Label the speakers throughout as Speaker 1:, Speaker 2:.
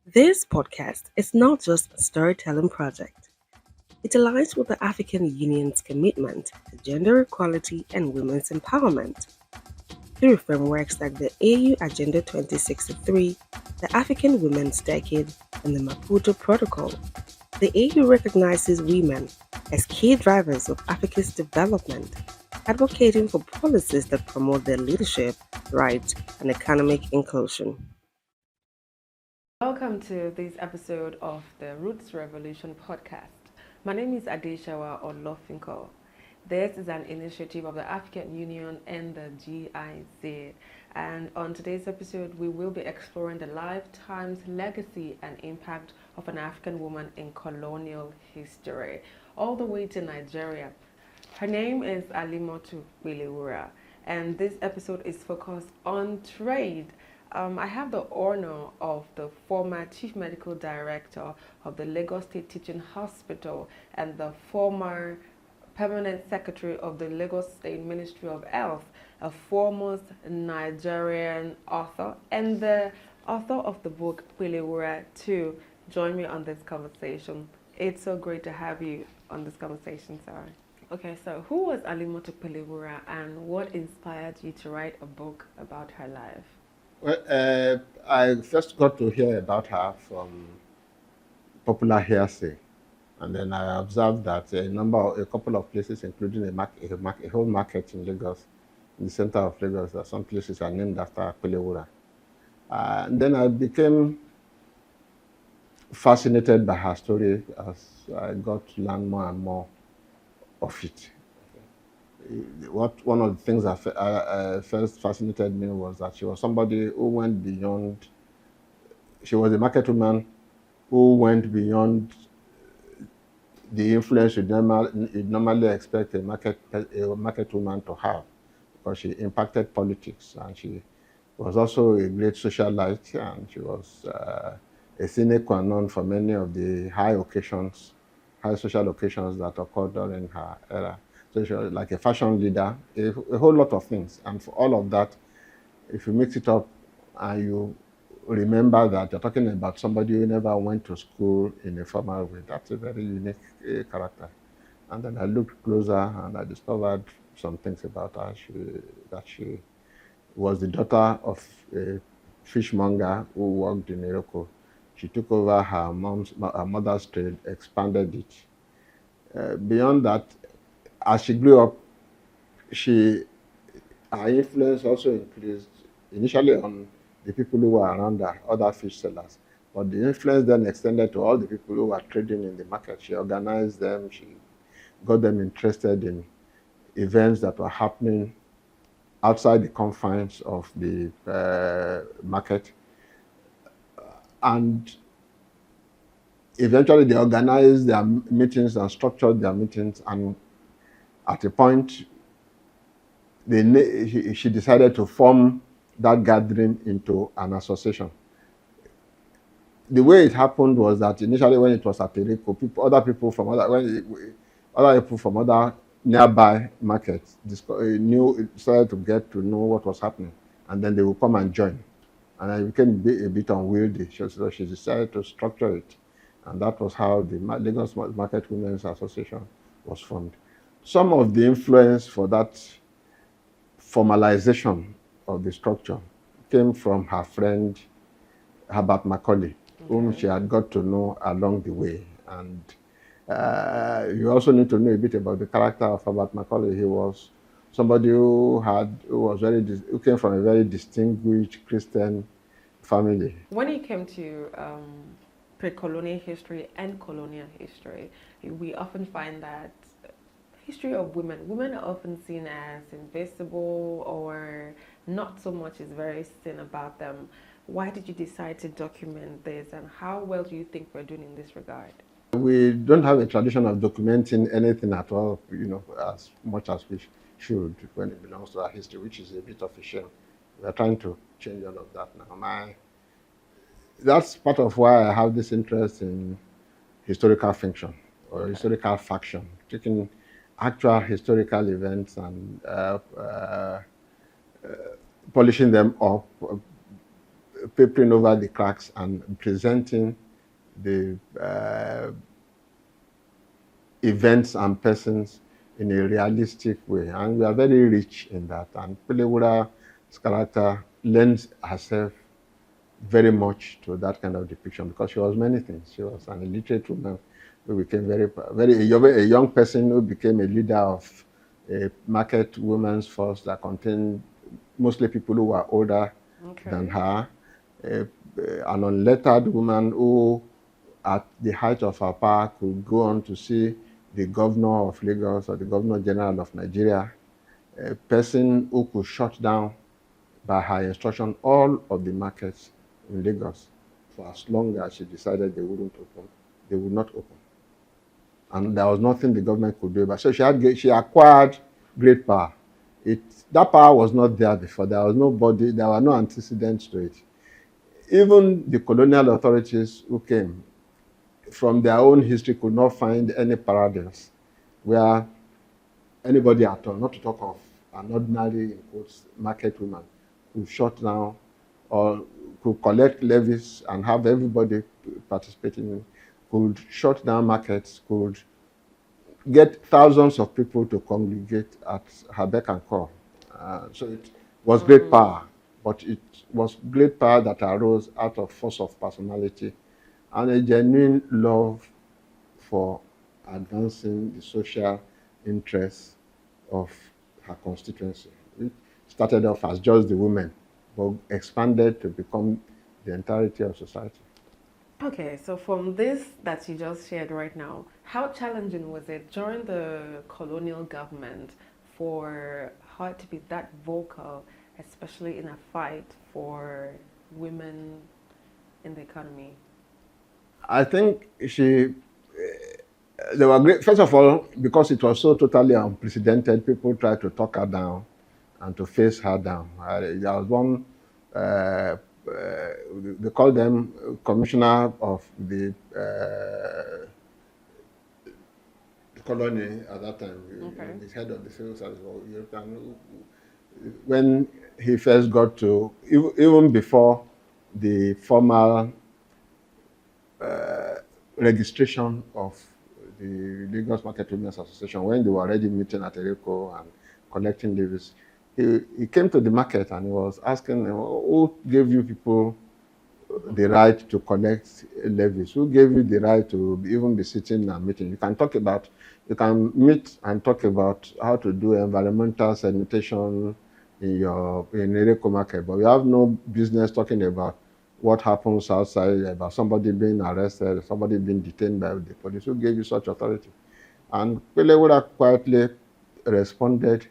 Speaker 1: This podcast is not just a storytelling project. It aligns with the African Union's commitment to gender equality and women's empowerment. Through frameworks like the AU Agenda 2063, the African Women's Decade, and the Maputo Protocol, the AU recognizes women as key drivers of Africa's development, advocating for policies that promote their leadership, rights, and economic inclusion.
Speaker 2: Welcome to this episode of the Roots Revolution podcast. My name is Adesewa Olofinko. This is an initiative of the African Union and the GIZ. And on today's episode, we will be exploring the lifetimes, legacy, and impact of an African woman in colonial history, all the way to Nigeria. Her name is Alimotu Pelewura, and this episode is focused on trade. I have the honor of the former Chief Medical Director of the Lagos State Teaching Hospital and the former Permanent Secretary of the Lagos State Ministry of Health, a foremost Nigerian author, and the author of the book Pelewura to join me on this conversation. It's so great to have you on this conversation, Sarah. Okay, so who was Alimotu Pelewura and what inspired you to write a book about her life?
Speaker 3: Well, I first got to hear about her from popular hearsay, and then I observed that a couple of places, including a whole market in Lagos, in the center of Lagos, that some places are named after Pelewura. And then I became fascinated by her story as I got to learn more and more of it. One of the things that first fascinated me was that she was somebody who went beyond. She was a market woman who went beyond the influence you'd normally expect a market woman to have, because she impacted politics and she was also a great socialite, and she was a sine qua non for many of the high social occasions that occurred during her era. So she was like a fashion leader, a whole lot of things. And for all of that, if you mix it up and you remember that you're talking about somebody who never went to school in a formal way, that's a very unique character. And then I looked closer and I discovered some things about her. That she was the daughter of a fishmonger who worked in Morocco. She took over her mother's trade, expanded it. Beyond that, as she grew up, her influence also increased initially on the people who were around her, other fish sellers. But the influence then extended to all the people who were trading in the market. She organized them, she got them interested in events that were happening outside the confines of the market. And eventually they organized their meetings and structured their meetings, and at a point she decided to form that gathering into an association. The way it happened was that initially, when it was at Perico, other people from other nearby markets started to get to know what was happening, and then they would come and join. And it became a bit unwieldy, so she decided to structure it, and that was how the Lagos Market Women's Association was formed. Some of the influence for that formalization of the structure came from her friend Herbert Macaulay, whom she had got to know along the way. And you also need to know a bit about the character of Herbert Macaulay. He was somebody who came from a very distinguished Christian family.
Speaker 2: When it came to pre-colonial history and colonial history, we often find that history of women are often seen as invisible, or not so much is very seen about them. Why did you decide to document this, and how well do you think we're doing in this regard?
Speaker 3: We don't have a tradition of documenting anything at all, as much as we should when it belongs to our history, which is a bit of a shame. We are trying to change all of that now. That's part of why I have this interest in historical fiction or historical faction, taking actual historical events and polishing them up, papering over the cracks and presenting the events and persons in a realistic way. And we are very rich in that. And Pelewura's character lends herself very much to that kind of depiction because she was many things. She was an illiterate woman who became a young person who became a leader of a market women's force that contained mostly people who were older than her, an unlettered woman who, at the height of her power, could go on to see the governor of Lagos or the governor general of Nigeria, a person who could shut down by her instruction all of the markets in Lagos for as long as she decided they would not open. And there was nothing the government could do about it. So she acquired great power. That power was not there before. There were no antecedents to it. Even the colonial authorities who came from their own history could not find any parallels where anybody at all, not to talk of an ordinary market woman, could shut down or could collect levies and have everybody participating in, could shut down markets, could get thousands of people to congregate at her beck and call. So it was great power, but it was great power that arose out of force of personality and a genuine love for advancing the social interests of her constituency. It started off as just the women, but expanded to become the entirety of society.
Speaker 2: Okay, so from this that you just shared right now, how challenging was it during the colonial government for her to be that vocal, especially in a fight for women in the economy?
Speaker 3: I think they were great. First of all, because it was so totally unprecedented, people tried to talk her down and to face her down. There was one, they called them commissioner of the colony at that time, the head of the civil service, when he first got to, even before the formal registration of the Lagos Market Women's Association, when they were already meeting at Ereko and collecting levies, he came to the market and he was asking, who gave you people the right to collect levies? Who gave you the right to even be sitting and meeting? You can meet and talk about how to do environmental sanitation in Ereko market, but you have no business talking about what happens outside, about somebody being arrested, somebody being detained by the police. Who gave you such authority? And Pelewura quietly responded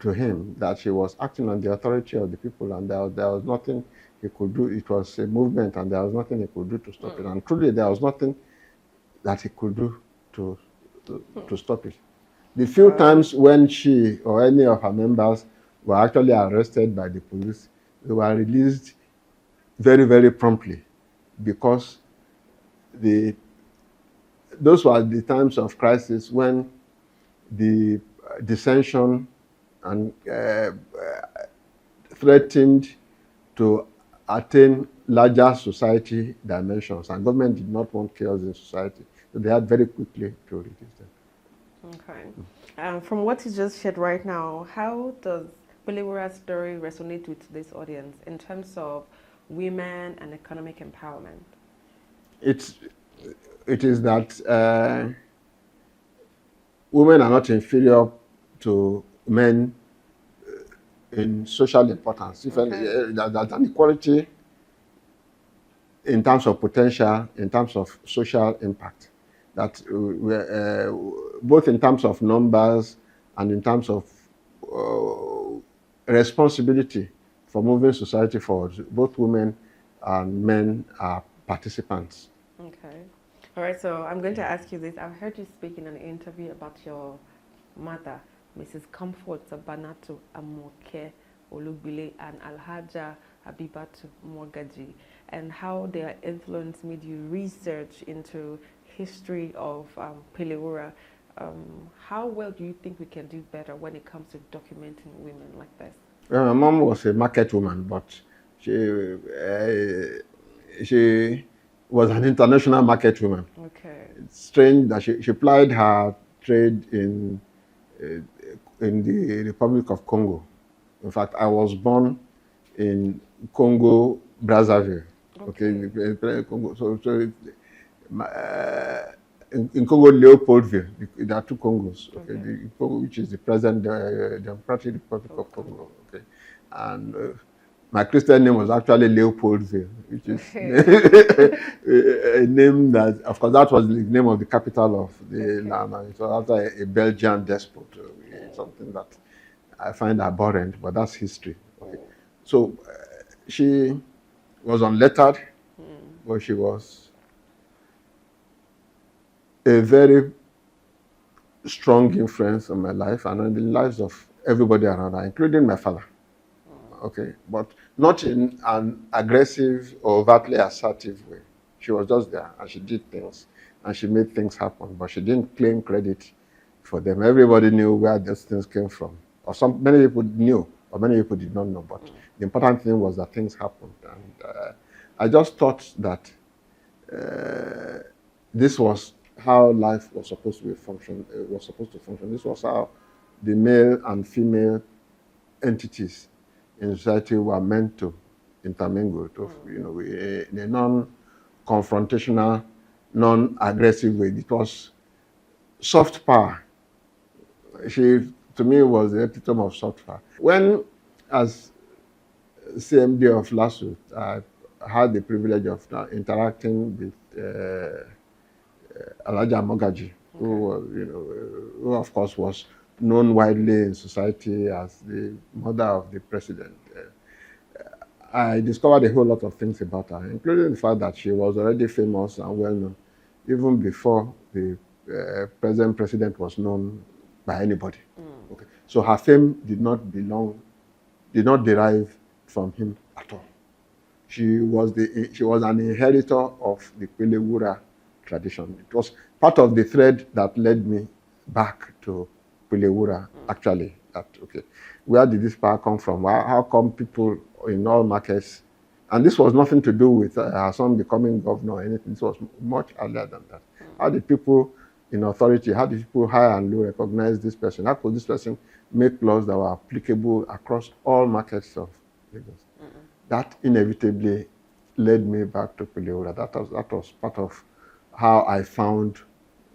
Speaker 3: to him that she was acting on the authority of the people, and there was nothing he could do. It was a movement, and there was nothing he could do to stop it. And truly, there was nothing that he could do to stop it. The few times when she or any of her members were actually arrested by the police, they were released very, very promptly, because those were the times of crisis when the dissension and threatened to attain larger society dimensions, and government did not want chaos in society, so they had very quickly to reduce them.
Speaker 2: Okay. From what you just shared right now, how does Pelewura's story resonate with this audience in terms of women and economic empowerment?
Speaker 3: It is that women are not inferior to men in social importance. There's an equality in terms of potential, in terms of social impact, that both in terms of numbers and in terms of responsibility for moving society forward. Both women and men are participants.
Speaker 2: Okay. All right, so I'm going to ask you this. I've heard you speak in an interview about your mother, Mrs. Comfort Sabanatu Amoke Olugbile and Alhaja Abibatu Morgaji, and how their influence made you research into history of Pelewura. How well do you think we can do better when it comes to documenting women like this?
Speaker 3: My mom was a market woman, but She was an international market woman.
Speaker 2: Okay.
Speaker 3: It's strange that she plied her trade in the Republic of Congo. In fact, I was born in Congo, Brazzaville. Okay,
Speaker 2: Okay.
Speaker 3: Congo. In Congo, Leopoldville, there are two Congos. Okay,
Speaker 2: Okay.
Speaker 3: the Congo, which is the present Democratic Republic of Congo. Okay, and my Christian name was actually Leopoldville, which is a name that, of course, that was the name of the capital of the land. And it was after a Belgian despot. Something that I find abhorrent, but that's history. Okay, so she was unlettered, but she was a very strong influence on my life and on the lives of everybody around her, including my father. Okay, but not in an aggressive or overtly assertive way. She was just there and she did things and she made things happen, but she didn't claim credit for them. Everybody knew where those things came from, or many people knew, or many people did not know. But the important thing was that things happened, and I just thought that this was how life was supposed to function. This was how the male and female entities in society were meant to intermingle, in a non-confrontational, non-aggressive way. It was soft power. She, to me, was the epitome of soft power. When, as CMD of LASU, I had the privilege of interacting with Alhaja Mogaji, who of course was known widely in society as the mother of the president. I discovered a whole lot of things about her, including the fact that she was already famous and well known, even before the present president was known by anybody. Okay. So her fame did not derive from him at all. She was an inheritor of the Pelewura tradition. It was part of the thread that led me back to Pelewura, actually. Where did this power come from? How come people in all markets, and this was nothing to do with her son becoming governor or anything, this was much earlier than that. How did people in authority, how did people high and low recognize this person? How could this person make laws that were applicable across all markets of Lagos? That inevitably led me back to Pelewura. That was part of how I found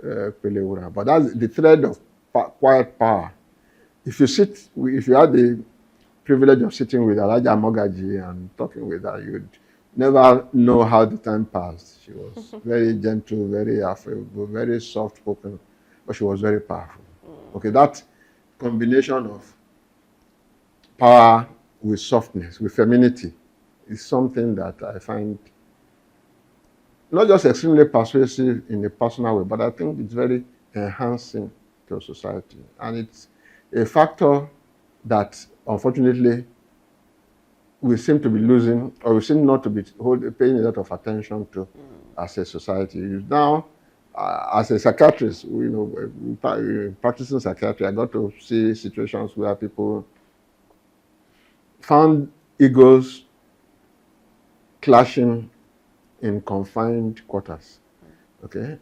Speaker 3: Pelewura. But that's the thread of quiet power. If you had the privilege of sitting with Alhaja Mogaji and talking with her, you'd never know how the time passed. She was very gentle, very affable, very soft-spoken, but she was very powerful. Okay, that combination of power with softness, with femininity, is something that I find not just extremely persuasive in a personal way, but I think it's very enhancing to society. And it's a factor that, unfortunately, we seem to be losing, or we seem not to be paying a lot of attention to as a society. Now, as a psychiatrist, practicing psychiatry, I got to see situations where people found egos clashing in confined quarters. Okay,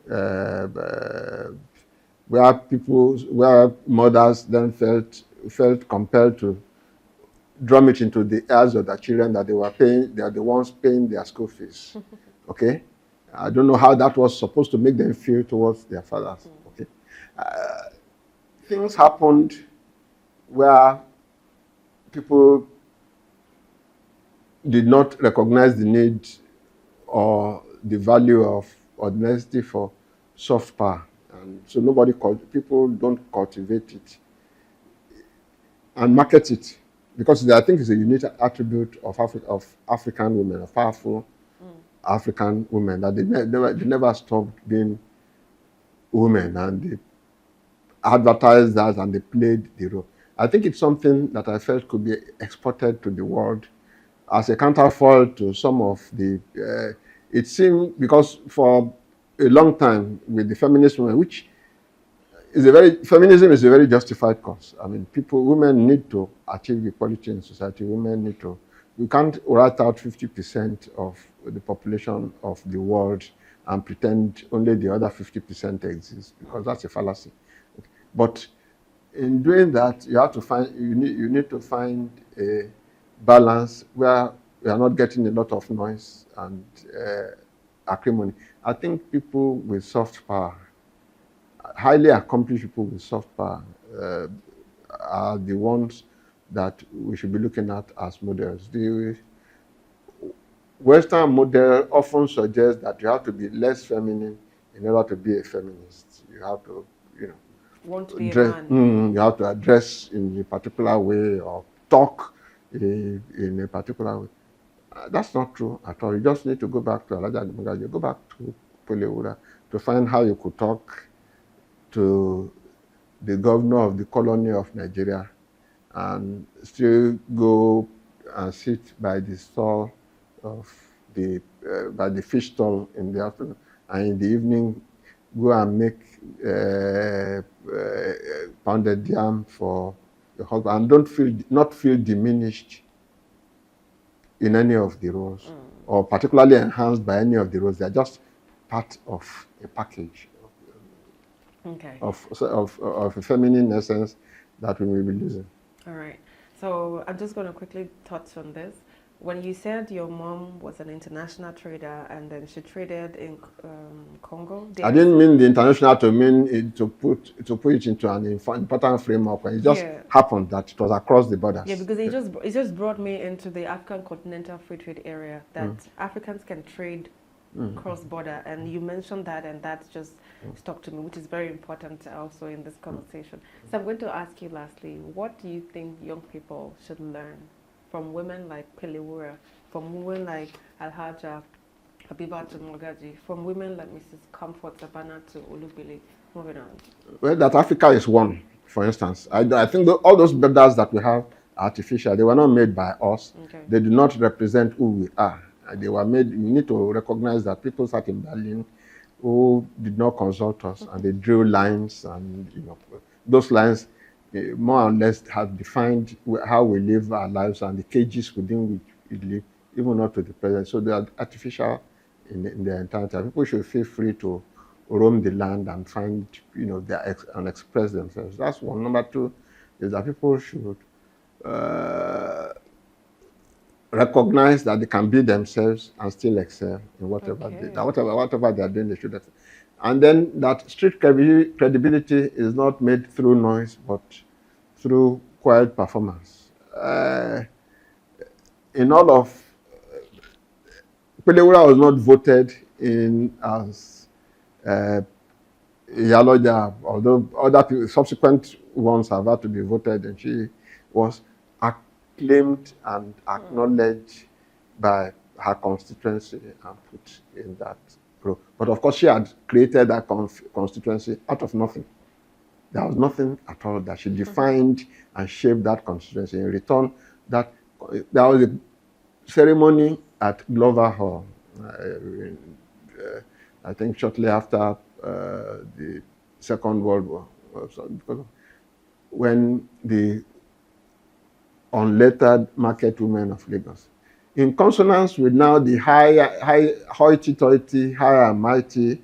Speaker 3: where mothers then felt compelled to drum it into the ears of their children that they are the ones paying their school fees. Okay, I don't know how that was supposed to make them feel towards their fathers. Okay, things happened where people did not recognize the need or the value of necessity for soft power, and so people don't cultivate it and market it, because I think it's a unique attribute of African women, of powerful African women, that they never stopped being women, and they advertised that and they played the role. I think it's something that I felt could be exported to the world as a counterfoil to some of the, it seemed, because for a long time with the feminist movement, which is feminism is a very justified cause. I mean, women need to achieve equality in society. Women need to we can't write out 50% of the population of the world and pretend only the other 50% exists, because that's a fallacy. But in doing that, you need to find a balance where we are not getting a lot of noise and acrimony. I think people with soft power, highly accomplished people with soft power, are the ones that we should be looking at as models. The Western model often suggests that you have to be less feminine in order to be a feminist. You have to,
Speaker 2: Want to be a man.
Speaker 3: you have to address in a particular way or talk in a particular way. That's not true at all. You just need to go back to Alaja, you go back to Pelewura to find how you could talk to the governor of the colony of Nigeria and still go and sit by the stall of by the fish stall in the afternoon, and in the evening go and make pounded yam for your husband, and not feel diminished in any of the roles, or particularly enhanced by any of the roles. They are just part of a package of a feminine essence that we will be losing.
Speaker 2: All right. So I'm just going to quickly touch on this. When you said your mom was an international trader and then she traded in Congo,
Speaker 3: I didn't mean the international to mean it, to put it into an important framework. It just happened that it was across the borders.
Speaker 2: Yeah, because it just brought me into the African continental free trade area that Africans can trade cross border, and you mentioned that, and that just stuck to me, which is very important also in this conversation. So I'm going to ask you lastly, what do you think young people should learn from women like Pelewura, from women like Alhaja Habibatu Mogaji, from women like Mrs. Comfort Sabana to Olugbile? Moving on.
Speaker 3: Well, that Africa is one, for instance. I think all those borders that we have are artificial. They were not made by us. Okay. They do not represent who we are. They were made. We need to recognize that people sat in Berlin who did not consult us, and they drew lines, and those lines more or less have defined how we live our lives and the cages within which we live, even up to the present. So they are artificial in their entirety. People should feel free to roam the land and find, and express themselves. That's one. Number two is that people should recognize that they can be themselves and still excel in whatever whatever they are doing. They should excel. And then that street credibility is not made through noise, but through quiet performance. In all of Pelewura was not voted in as Yaloja, although other subsequent ones have had to be voted, and she was acclaimed and acknowledged by her constituency and put in that role. But of course, she had created that constituency out of nothing. There was nothing at all that she defined and shaped that constituency. In return, there was a ceremony at Glover Hall, I think shortly after the Second World War, when the unlettered market women of Lagos, in consonance with now the high hoity-toity, high and mighty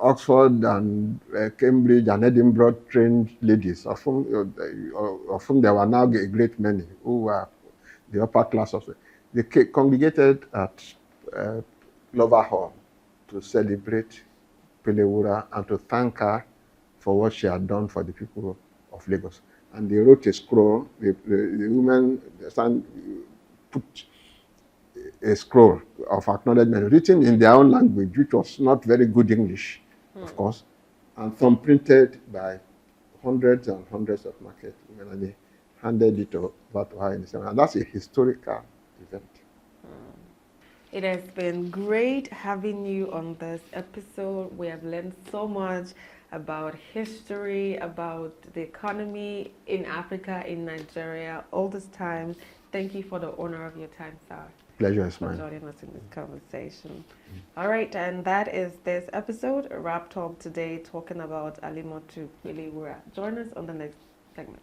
Speaker 3: Oxford and Cambridge and Edinburgh trained ladies, of whom there were now a great many who were the upper class of it. They congregated at Glover Hall to celebrate Pelewura and to thank her for what she had done for the people of Lagos. And they wrote a scroll. The women put a scroll of acknowledgement written in their own language, which was not very good English, of course, and thumbprinted by hundreds and hundreds of market women, and they handed it over to her in the same. And that's a historical event.
Speaker 2: It has been great having you on this episode. We have learned so much about history, about the economy in Africa, in Nigeria, all this time. Thank you for the honor of your time, sir.
Speaker 3: Pleasure is mine.
Speaker 2: For joining us in this conversation. All right, and that is this episode, Wrap Talk today, talking about Alimotu Pelewura. Join us on the next segment.